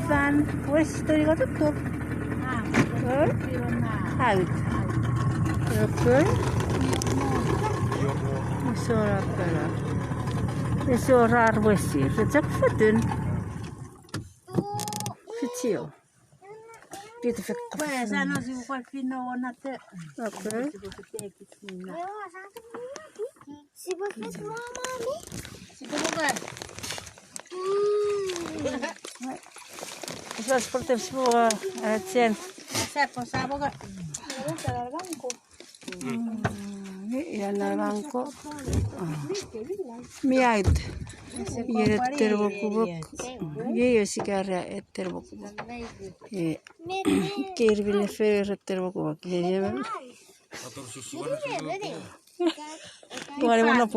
fefan. Wes tadi tutup. Out. Oke. Suara pala. Suara arwesi. Sejak fedun. Kecil. Kita fekap. Sana si bukan pino nate. Oke. Si bukan mama ni. Si bukan. Eso seperti sebuah cien. Siapa bukan? Yan na lang ko. Miyait. Yeter bokubok. Yeyo sigara eter bokubok. Kirbile fer eter bokubok. Yeyo. Kung ano mo na